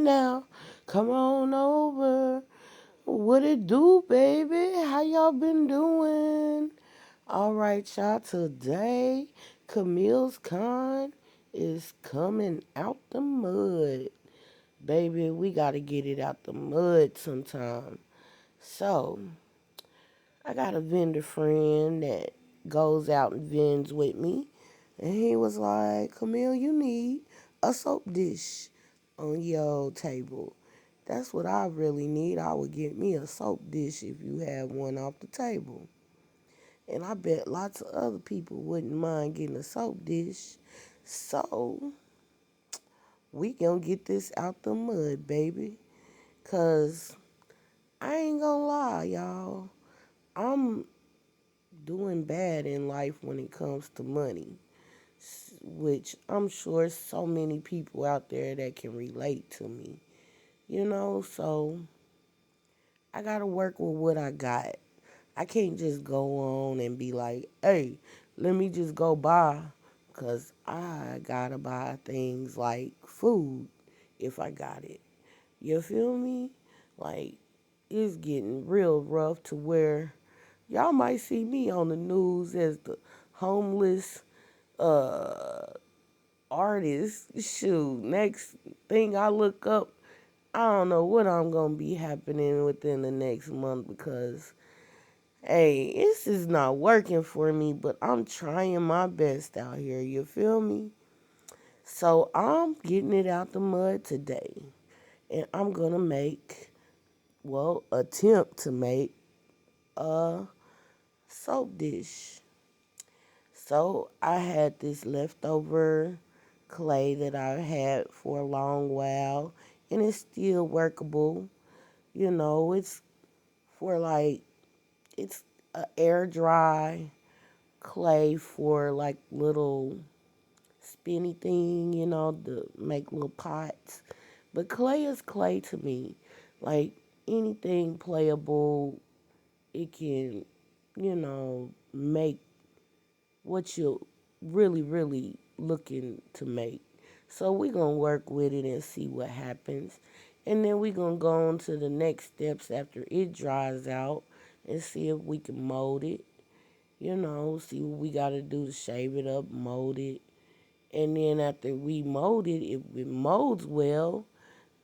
now. Come on over. What it do, baby? How y'all been doing? All right, y'all. Today, Kamille's Con is coming out the mud. Baby, we got to get it out the mud sometime. So, I got a vendor friend that goes out and vends with me. And he was like, Kamille, you need a soap dish on your table. That's what I really need. I would get me a soap dish if you had one off the table. And I bet lots of other people wouldn't mind getting a soap dish. So, we gonna get this out the mud, baby. Cause I ain't gonna lie, y'all. I'm doing bad in life when it comes to money, which I'm sure so many people out there that can relate to me. So I gotta work with what I got. I can't just go on and be like, hey, let me just go buy, because I gotta buy things like food if I got it. You feel me? Like, it's getting real rough to where y'all might see me on the news as the homeless uh artist. Shoot, next thing I look up, I don't know what I'm gonna be happening within the next month because hey, this is not working for me, but I'm trying my best out here, you feel me? So I'm getting it out the mud today. And I'm gonna attempt to make a soap dish. So I had this leftover clay that I had for a long while, and it's still workable. It's for like, it's a air dry clay for like little spinny thing, to make little pots. But clay is clay to me. Like anything playable, it can, make what you're really, really looking to make. So we're going to work with it and see what happens. And then we're going to go on to the next steps after it dries out and see if we can mold it. See what we got to do to shave it up, mold it. And then after we mold it, if it molds well,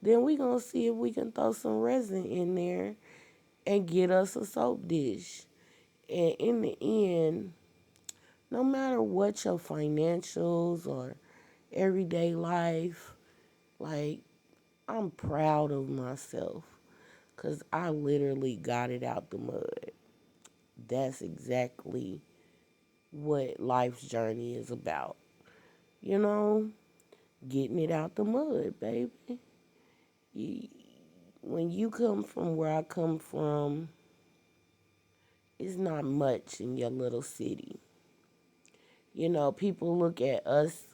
then we're going to see if we can throw some resin in there and get us a soap dish. And in the end, no matter what your financials or everyday life, like, I'm proud of myself because I literally got it out the mud. That's exactly what life's journey is about. You know, getting it out the mud, baby. You, when you come from where I come from, it's not much in your little city. People look at us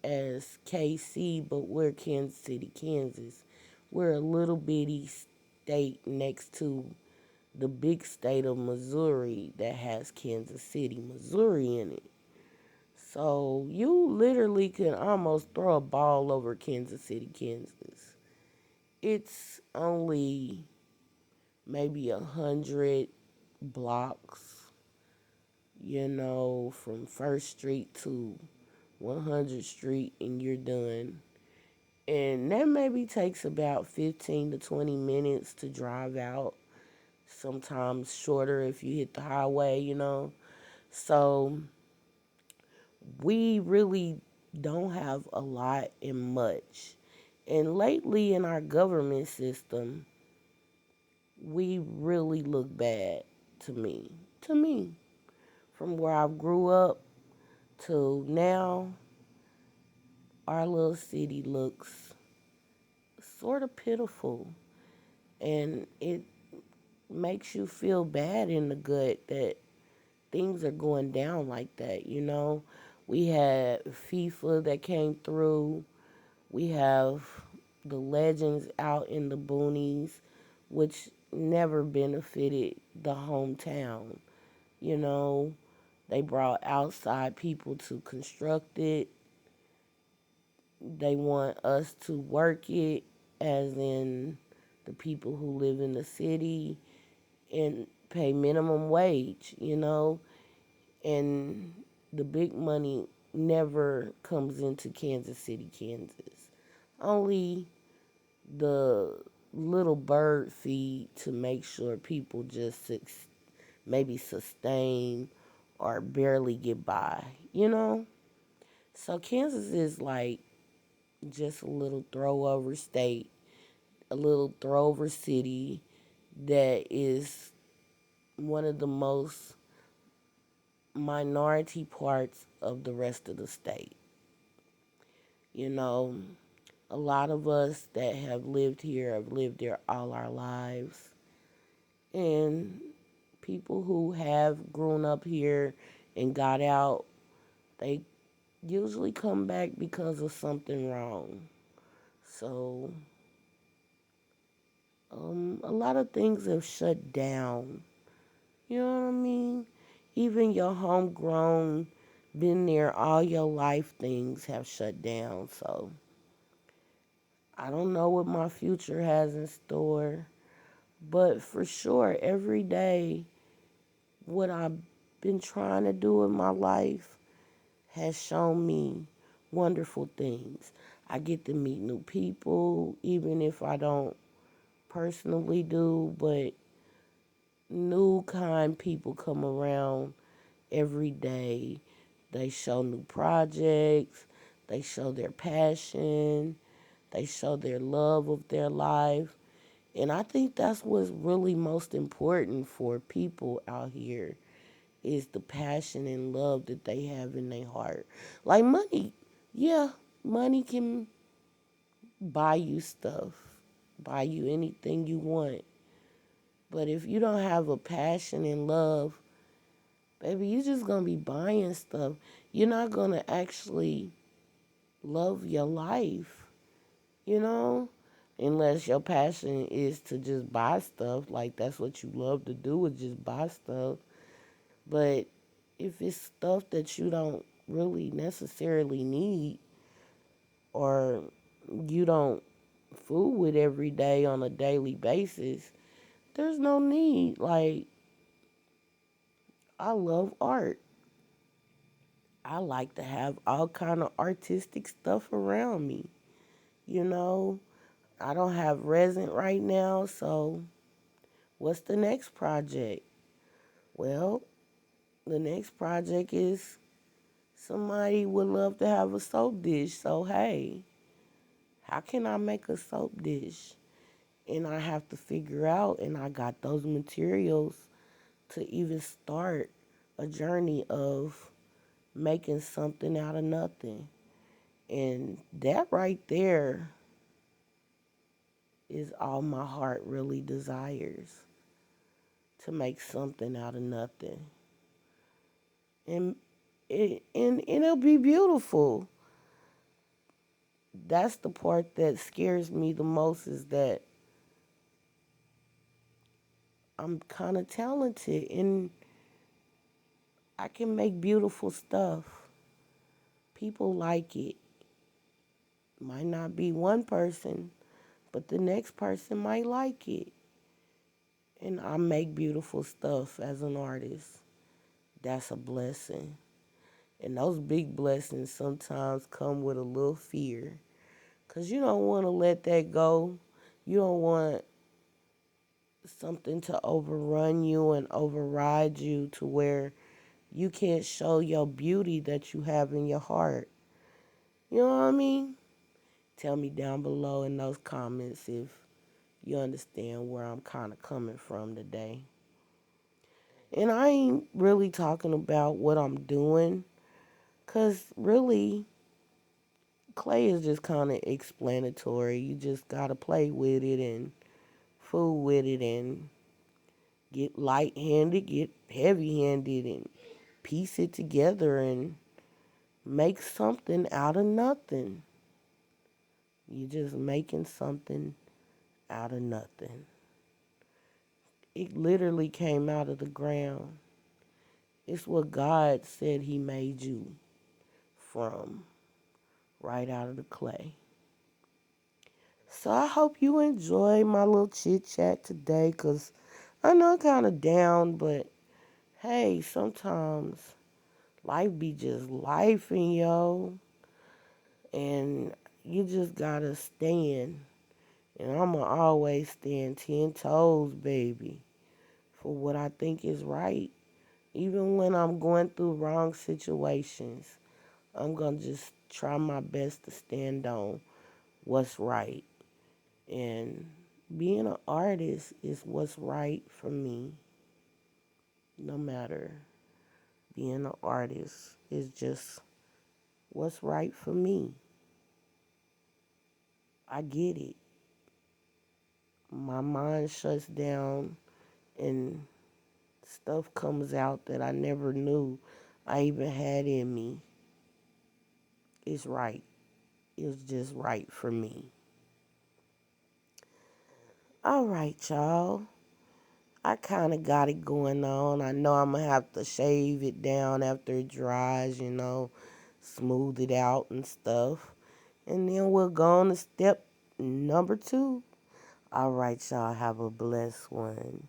as KC, but we're Kansas City, Kansas. We're a little bitty state next to the big state of Missouri that has Kansas City, Missouri in it. So you literally can almost throw a ball over Kansas City, Kansas. It's only maybe 100 blocks, from First Street to 100th Street, and you're done. And that maybe takes about 15 to 20 minutes to drive out. Sometimes shorter if you hit the highway. So we really don't have a lot and much. And lately in our government system, we really look bad to me. To me. From where I grew up to now, our little city looks sort of pitiful. And it makes you feel bad in the gut that things are going down like that. We had FIFA that came through. We have the legends out in the boonies, which never benefited the hometown. You know, they brought outside people to construct it. They want us to work it as in the people who live in the city and pay minimum wage, and the big money never comes into Kansas City, Kansas. Only the little bird feed to make sure people just maybe sustain or barely get by, you know? So Kansas is like just a little throwover state, a little throwover city that is one of the most minority parts of the rest of the state. You know, a lot of us that have lived here have lived here all our lives. And people who have grown up here and got out, they usually come back because of something wrong. So, a lot of things have shut down. You know what I mean? Even your homegrown, been there all your life things have shut down. So, I don't know what my future has in store. But for sure, every day, what I've been trying to do in my life has shown me wonderful things. I get to meet new people, even if I don't personally do, but new kind people come around every day. They show new projects, they show their passion, they show their love of their life. And I think that's what's really most important for people out here is the passion and love that they have in their heart. Like money, yeah, money can buy you stuff, buy you anything you want. But if you don't have a passion and love, baby, you're just gonna be buying stuff. You're not gonna actually love your life, you know? Unless your passion is to just buy stuff, like that's what you love to do is just buy stuff. But if it's stuff that you don't really necessarily need or you don't fool with every day on a daily basis, there's no need. Like, I love art. I like to have all kind of artistic stuff around me. You know, I don't have resin right now, so what's the next project? Well, the next project is somebody would love to have a soap dish. So, hey, how can I make a soap dish? And I have to figure out, and I got those materials to even start a journey of making something out of nothing. And that right there is all my heart really desires to make something out of nothing. And and it'll be beautiful. That's the part that scares me the most is that I'm kind of talented and I can make beautiful stuff. People like it. Might not be one person, but the next person might like it. And I make beautiful stuff as an artist. That's a blessing. And those big blessings sometimes come with a little fear. Because you don't want to let that go. You don't want something to overrun you and override you to where you can't show your beauty that you have in your heart. You know what I mean? Tell me down below in those comments if you understand where I'm kind of coming from today. And I ain't really talking about what I'm doing, because really, clay is just kind of explanatory. You just got to play with it and fool with it and get light handed, get heavy handed, and piece it together and make something out of nothing. You're just making something out of nothing. It literally came out of the ground. It's what God said He made you from, right out of the clay. So I hope you enjoy my little chit chat today, 'cause I know I'm kind of down, but hey, sometimes life be just life, and yo, and you just gotta stand. And I'ma always stand 10 toes, baby, for what I think is right. Even when I'm going through wrong situations, I'm gonna just try my best to stand on what's right. And being an artist is what's right for me, no matter. Being an artist is just what's right for me. I get it. My mind shuts down and stuff comes out that I never knew I even had in me. It's right. It's just right for me. All right, y'all. I kind of got it going on. I know I'm going to have to shave it down after it dries, smooth it out and stuff. And then we'll go on to step number 2. All right, y'all. Have a blessed one.